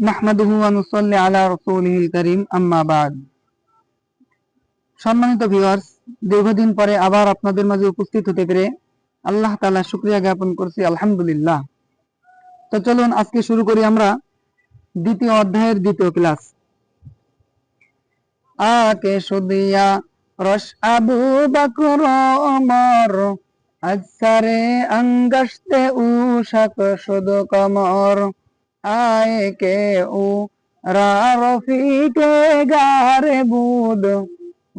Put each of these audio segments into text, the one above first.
নাহমাদুহু ওয়া নুসাল্লি আলা রাসূলিহিল কারীম, আম্মা বাদ। সম্মানিত ভিউয়ার্স, দীর্ঘদিন পরে আবার আপনাদের মাঝে উপস্থিত হতে পেরে আল্লাহ তাআলা শুকরিয়া জ্ঞাপন করছি, আলহামদুলিল্লাহ। তো চলুন আজকে শুরু করি আমরা দ্বিতীয় অধ্যায়ের দ্বিতীয় ক্লাস। আকে সুদিয়া রশ আবু বকর ওমর, আজসারে আঙ্গাশতে উশাক শুদ কমর, আয়ে কে উ রা রফিকে গারে বুদ,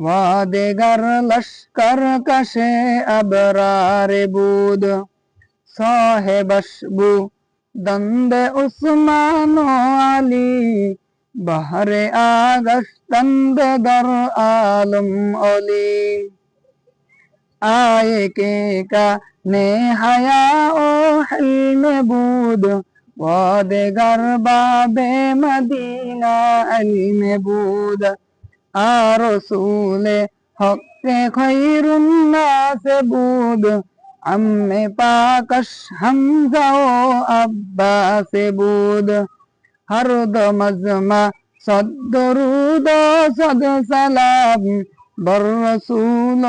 ওয়াদেগার লস্কর কশে আবরারে বুদ, সাহেবশবু দন্দে উসমান আলী, বাহরে আগস্তন্দ দর আলম অলি, আয়ে কে কা নে হায়া ও হিলমে বুদ, ওয়াদেগার বাবে মদিনা ইলমে বুদ, আর রসুলে হকে খৈরুন নাস বুদ, আম্মে পাকশ হামজা ও আব্বাস বুদ, হরদ মজমা সদ দরুদ সদ সালাম, বর রসুল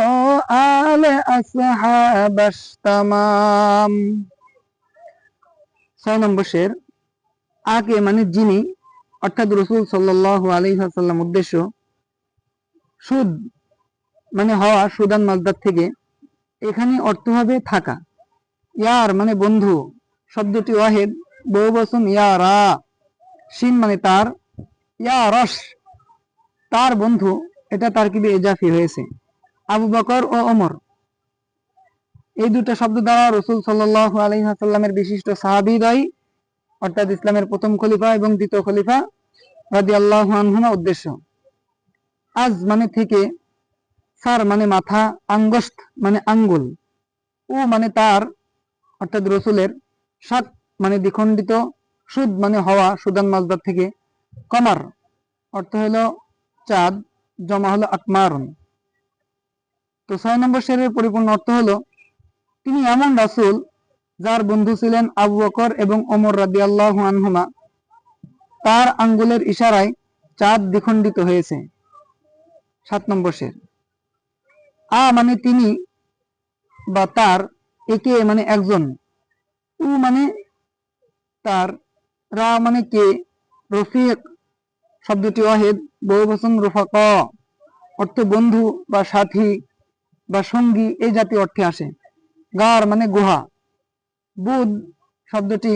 আলে আসহাবশ তামাম। 6 নম্বর শের। আকে মানে যিনি, অর্থাৎ রাসূল সাল্লাল্লাহু আলাইহি ওয়াসাল্লাম উদ্দেশ্য। সুদ মানে হওয়া, সুদান মাজদার থেকে, এখানে অর্থ হবে থাকা। ইয়ার মানে বন্ধু, শব্দটি ওয়াহেদ, বহুবচন ইয়ারা। শিন মানে তার, ইয়া রস তার বন্ধু, এটা তারকিবে ইজাফি হয়েছে। আবু বকর ও ওমর, এই দুটো শব্দ দ্বারা রাসূল সাল্লাল্লাহু আলাইহি ওয়াসাল্লামের বিশিষ্ট সাহাবীদ্বয়, অর্থাৎ ইসলামের প্রথম খলিফা এবং দ্বিতীয় খলিফা রাদিয়াল্লাহু আনহুমা উদ্দেশ্য। আজ মানে থেকে, সার মানে মাথা, আঙ্গস্ত মানে আঙ্গুল, উ মানে তার অর্থাৎ রসুলের, শাক মানে দ্বিখণ্ডিত, সুদ মানে হওয়া, সুদান মাজদার থেকে, কমার অর্থ হলো চাঁদ, জমা হলো আকমারুন। তো 6 নম্বর শেরের পরিপূর্ণ অর্থ হলো, তিনি এমন রাসূল যার বন্ধু ছিলেন আবু বকর এবং ওমর রাদিয়াল্লাহু আনহুমা, তার আঙ্গুলের ইশারায় চাঁদ দ্বিখণ্ডিত হয়েছে। 7 নম্বর শের। আ মানে তিনি বা তার, একে মানে একজন, উ মানে তার, রা মানে কে, রফিক শব্দটি ওয়াহিদ, বহুবচন রুফাকা, অর্থ বন্ধু বা সাথী বা সঙ্গী, এই জাতীয় অর্থে আসে। গার মানে গুহা। বুদ শব্দটি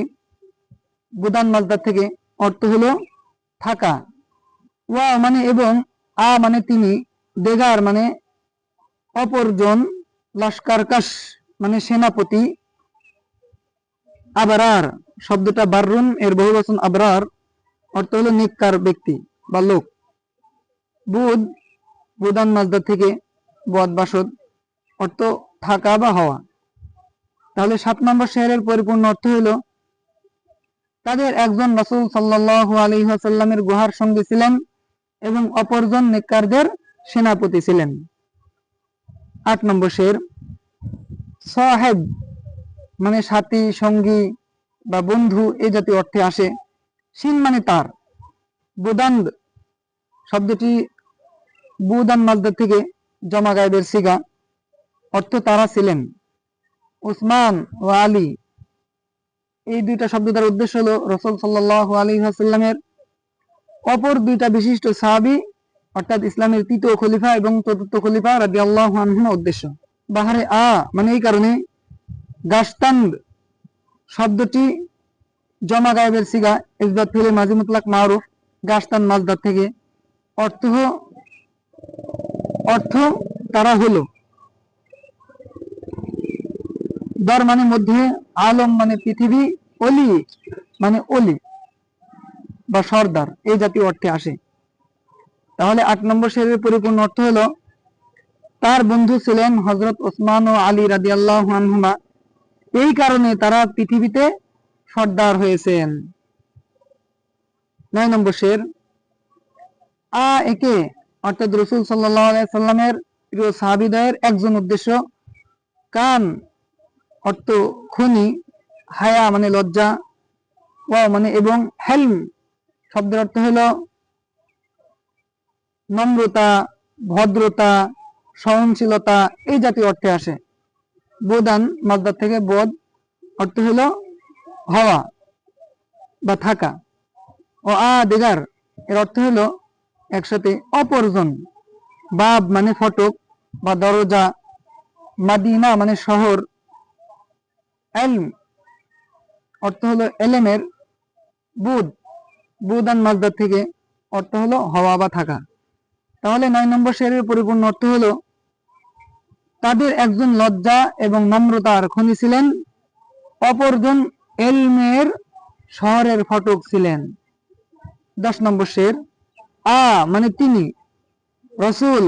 বুদান মাজদার থেকে, অর্থ হলো থাকা। ওয়া মানে এবং, আ মানে তিনি, দেগার মানে অপরজন, লস্করকশ মানে সেনাপতি, আবরার শব্দটা বাররুন এর বহুবচন আবরার, অর্থ হলো নেককার ব্যক্তি বা লোক। বুদ বুদান মাজদার থেকে, বদ বাসদ, অর্থ থাকা বা হওয়া। তাহলে 7 নম্বর শেরের পরিপূর্ণ অর্থ হলো, তাদের একজন রাসূল সাল্লাল্লাহু আলাইহি ওয়াসাল্লামের গুহার সঙ্গে ছিলেন এবং অপরজন নেককারদের সেনাপতি ছিলেন। 8 নম্বর শের। সাহেব মানে সাথী, সঙ্গী বা বন্ধু, এই জাতীয় অর্থে আসে। শিন মানে তার। বুদান্দ শব্দটি বুদান মাজদার থেকে, জমা গায়েবের সিগা, অর্থ তারা ছিলেন। উসমান ও আলী, এই দুইটা শব্দ দ্বারা উদ্দেশ্য হলো রাসূল সাল্লাল্লাহু আলাইহি ওয়াসাল্লামের অপর দুইটা বিশিষ্ট সাহাবী, অর্থাৎ ইসলামের তৃতীয় খলিফা এবং চতুর্থ খলিফা রাদিয়াল্লাহু আনহুমা উদ্দেশ্য। বাহারে আ মানে এই কারণে, গাশতান্দ শব্দটি জমা গায়েবের সিগা, ইসবাত ফিলে মাজি মুতলাক মারুফ, গাশতান মাজদার থেকে, অর্থ তারা হলো। দর মানে মধ্যে, আলম মানে পৃথিবী, অলি মানে অলি বা সর্দার, এই জাতীয় অর্থে আসে। তাহলে 8 নম্বর শেরের পরিপূর্ণ অর্থ হলো, তার বন্ধু ছিলেন হযরত ওসমান ও আলী রাদিয়াল্লাহু আনহুমা, এই কারণে তারা পৃথিবীতে সর্দার হয়েছেন। 9 নম্বর শের। আ একে অর্থাৎ রাসূল সাল্লাল্লাহু আলাইহি সাল্লামের প্রিয় সাহাবীদের একজন উদ্দেশ্য। কান অর্থ খনি, হায়া মানে লজ্জা, ওয়া মানে এবং, হেলম শব্দের অর্থ হলো নম্রতা, ভদ্রতা, সহনশীলতা, এই জাতীয় অর্থে আসে। বোদান মাসদার থেকে বোধ অর্থ হলো হওয়া বা থাকা। ও দিগার এর অর্থ হলো একসাথে অপরজন। বাব মানে ফটক বা দরজা, মাদিনা মানে শহর, এলম অর্থ হলো এলেমের, বুদ বুদান মাসদার থেকে অর্থ হলো হওয়া বা থাকা। তাহলে 9 নম্বর শেরের পরিপূর্ণ অর্থ হলো তাদের একজন লজ্জা এবং নম্রতার খনি ছিলেন, অপরজন এলমের শহরের ফটক ছিলেন। 10 নম্বর শের মানে তিনি, রসুল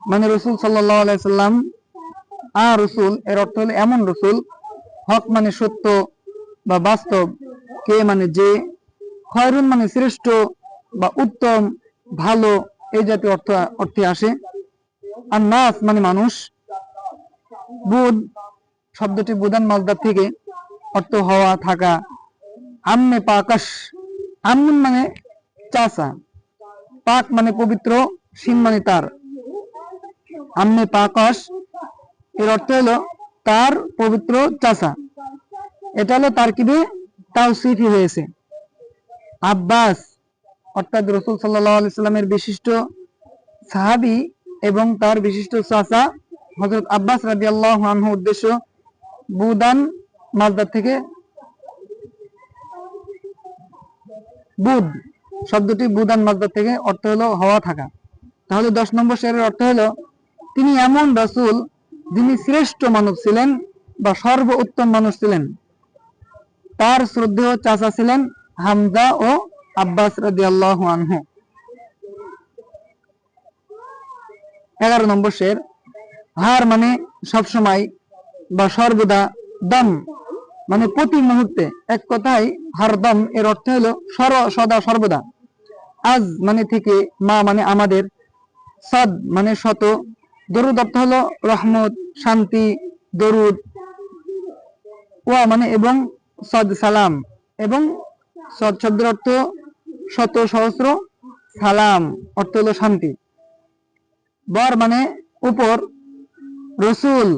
মানে রসুল সাল্লাল্লাহু আলাইহি সাল্লাম, রসুল এর অর্থ হলো এমন রসুল, হক মানে সত্য বা বাস্তব, কে মানে যে, খয়রুন মানে শ্রেষ্ঠ বা উত্তম, ভালো, এই জাতীয় অর্থে আসে। আর নাস মানে মানুষ। বুদ শব্দটি বুদান মাসদার থেকে অর্থ হওয়া, থাকা। আম্মে পাকাশ, আম্মুন মানে চাচা, পাক মানে পবিত্র, সিন মানে তার। আম্মে পাকাশ এর অর্থ হলো তার পবিত্র চাচা। এটা হলো তারকিবে তাওসিফি হয়েছে। আব্বাস অর্থাৎ রাসূল সাল্লাল্লাহু আলাইহি সাল্লামের বিশিষ্ট সাহাবী এবং তার বিশিষ্ট চাচা হযরত আব্বাস রাদিয়াল্লাহু আনহু উদ্দেশ্য বুদান মাসদার থেকে বুদ শব্দটি বুদান মাসদার থেকে অর্থ হলো হওয়া, থাকা। তাহলে 10 নম্বর শেরের অর্থ হলো তিনি এমন রাসূল যিনি শ্রেষ্ঠ মানব ছিলেন বা সর্ব উত্তম মানুষ ছিলেন। তার শ্রদ্ধেয় চাচা ছিলেন হামজা ও আব্বাস রাদিয়াল্লাহু আনহু। 11 নম্বর শের হার মানে সবসময় বা সর্বদা, দম মানে প্রতি মুহূর্তে, এক কথায় হারদম এর অর্থ হলো সদা সর্বদা। আজ মানে থেকে, মা মানে আমাদের, সাদ মানে শত, দরুদ অর্থ হলো রহমত, শান্তি, দরুদ, ওয়া মানে এবং, সদ সালাম, এবং সদ শব্দের অর্থ শত সহস্র, সালাম অর্থ হলো শান্তি। বর মানে উপর, রসুল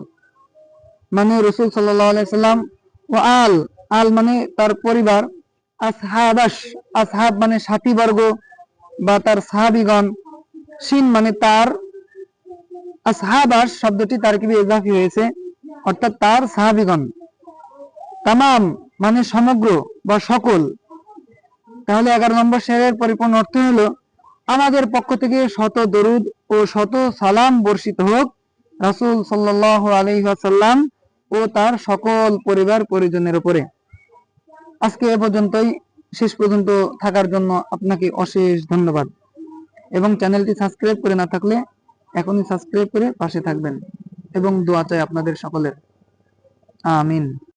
মানে রসুল সাল্লাল্লাহু আলাইহি সাল্লাম, ও আল মানে তার পরিবার, আসহাবাস আসহাব মানে সাথী বর্গ বা তার সাহাবীগণ, শিন মানে তার, আসহাবাস শব্দটি তারকিবে ইজাফি হয়েছে অর্থাৎ তার সাহাবীগণ। তামাম মানে সমগ্র বা সকল। তাহলে 11 নম্বর শেরের পরিপূর্ণ অর্থ হলো আমাদের পক্ষ থেকে শত দরুদ ও শত সালাম বর্ষিত হোক রাসূল সাল্লাল্লাহু আলাইহি ওয়াসাল্লাম ও তার সকল পরিবার পরিজনের উপরে। আজকে এ পর্যন্তই। শেষ পর্যন্ত থাকার জন্য আপনাকে অশেষ ধন্যবাদ, এবং চ্যানেলটি সাবস্ক্রাইব করে না থাকলে এখনই সাবস্ক্রাইব করে পাশে থাকবেন, এবং দোয়া চাই আপনাদের সকলের। আমিন।